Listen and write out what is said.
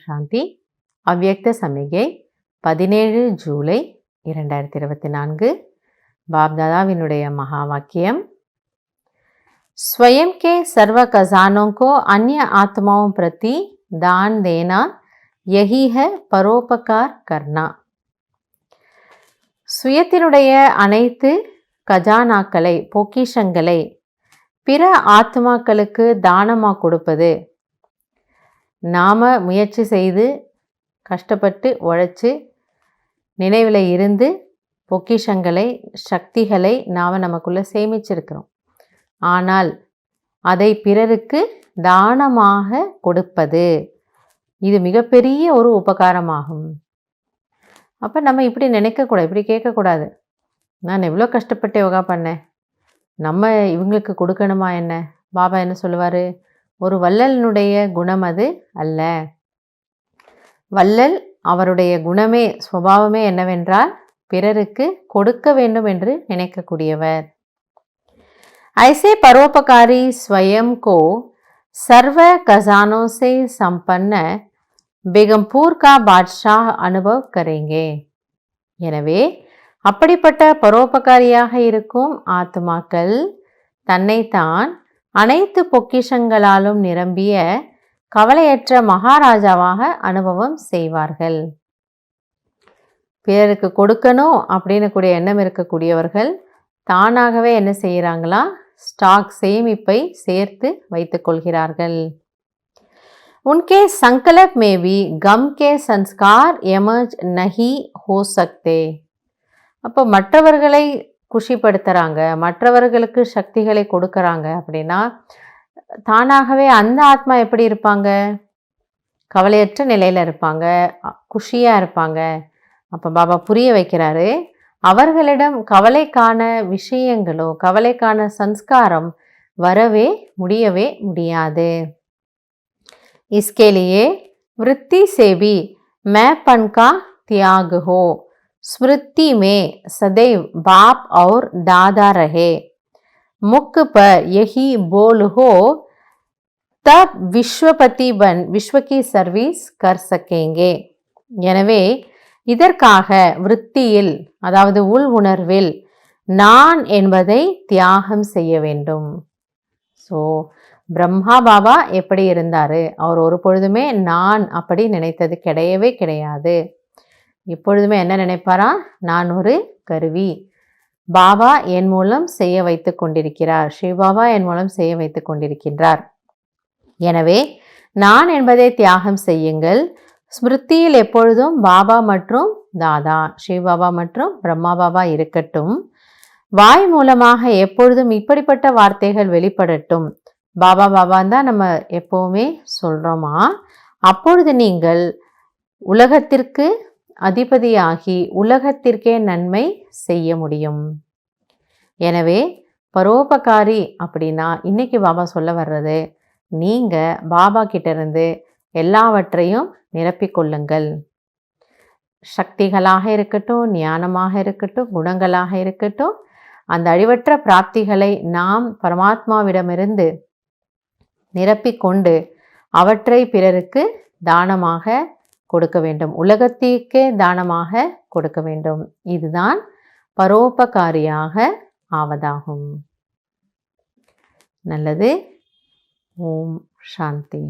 சாந்தி. அவ்யக்த சமிகை 17 ஜூலை 2024. बाप दादाविनुடைய மகா வாக்கியம். स्वयं के सर्व खजानों को अन्य आत्माओं प्रति दान देना यही है परोपकार करना. சுயத்தினுடைய அனைத்து கஜானாக்களை பொக்கிஷங்களை பிற ஆத்மாக்களுக்கு தானமாக கொடுப்பது. நாம் முயற்சி செய்து கஷ்டப்பட்டு உழைச்சி நினைவில் இருந்து பொக்கிஷங்களை சக்திகளை நாம் நமக்குள்ளே சேமிச்சிருக்கிறோம். ஆனால் அதை பிறருக்கு தானமாக கொடுப்பது இது மிகப்பெரிய ஒரு உபகாரமாகும். அப்போ நம்ம இப்படி நினைக்கக்கூடாது, இப்படி கேட்கக்கூடாது. நான் எவ்வளோ கஷ்டப்பட்டு யோகா பண்ணேன், நம்ம இவங்களுக்கு கொடுக்கணுமா என்ன? பாபா என்ன சொல்லுவார்? ஒரு வள்ளலினுடைய குணம் அது அல்ல. வள்ளல் அவருடைய குணமே சுபாவமே என்னவென்றால் பிறருக்கு கொடுக்க வேண்டும் என்று நினைக்கக்கூடியவர். ऐसे परोपकारी स्वयं को सर्व खजानों से संपन्न बेगमपुर का बादशाह अनुभव करेंगे. எனவே அப்படிப்பட்ட பரோபகாரியாக இருக்கும் ஆத்மாக்கள் தன்னைத்தான் அனைத்து பொக்கிஷங்களாலும் நிரம்பிய கவலையற்ற மகாராஜாவாக அனுபவம் செய்வார்கள். பிறருக்கு கொடுக்கணும் அப்படின்னு கூடிய எண்ணம் இருக்கக்கூடியவர்கள் தானாகவே என்ன செய்கிறாங்களா? ஸ்டாக் சேமிப்பை சேர்த்து வைத்துக் கொள்கிறார்கள். उनके संकल्प में भी गम के संस्कार एमर्ज नहीं हो सकते. அப்போ மற்றவர்களை குஷிப்படுத்துகிறாங்க, மற்றவர்களுக்கு சக்திகளை கொடுக்கறாங்க அப்படின்னா தானாகவே அந்த ஆத்மா எப்படி இருப்பாங்க? கவலையற்ற நிலையில் இருப்பாங்க, குஷியாக இருப்பாங்க. அப்போ பாபா புரிய வைக்கிறாரு, அவர்களிடம் கவலைக்கான விஷயங்களோ கவலைக்கான சன்ஸ்காரம் வரவே முடியவே முடியாது. इसके लिए वृत्ति से भी मैंपन का त्याग हो, स्मृति में सदैव बाप और दादा रहे, मुख पर यही बोल हो, तब विश्वपति बन विश्व की सर्विस कर सकेंगे. எனவே இதற்காக விருத்தியில் அதாவது உள் உணர்வில் நான் என்பதை தியாகம் செய்ய வேண்டும். ஸோ பிரம்மா பாபா எப்படி இருந்தார்? அவர் ஒரு பொழுதுமே நான் அப்படி நினைத்தது கிடையவே கிடையாது. எப்பொழுதுமே என்ன நினைப்பாரா? நான் ஒரு கருவி, பாபா என் மூலம் செய்ய வைத்து கொண்டிருக்கிறார், ஸ்ரீபாபா என் மூலம் செய்ய வைத்து கொண்டிருக்கின்றார். எனவே நான் என்பதை தியாகம் செய்யுங்கள். ஸ்மிருதியில் எப்பொழுதும் பாபா மற்றும் தாதா, ஸ்ரீபாபா மற்றும் பிரம்மா பாபா இருக்கட்டும். வாய் மூலமாக எப்பொழுதும் இப்படிப்பட்ட வார்த்தைகள் வெளிப்படட்டும். பாபா பாபான் தான் நம்ம எப்போவுமே சொல்கிறோமா? அப்பொழுது நீங்கள் உலகத்திற்கு அதிபதியாகி உலகத்திற்கே நன்மை செய்ய முடியும். எனவே பரோபகாரி அப்படின்னா இன்னைக்கு பாபா சொல்ல வர்றது, நீங்கள் பாபா கிட்டேருந்து எல்லாவற்றையும் நிரப்பிக்கொள்ளுங்கள். சக்திகளாக இருக்கட்டும், ஞானமாக இருக்கட்டும், குணங்களாக இருக்கட்டும், அந்த அழிவற்ற பிராப்திகளை நாம் பரமாத்மாவிடமிருந்து நிரப்பிக்கொண்டு அவற்றை பிறருக்கு தானமாக கொடுக்க வேண்டும், உலகத்திற்கே தானமாக கொடுக்க வேண்டும். இதுதான் பரோபகாரியாக ஆவதாகும். நல்லது. ஓம் சாந்தி.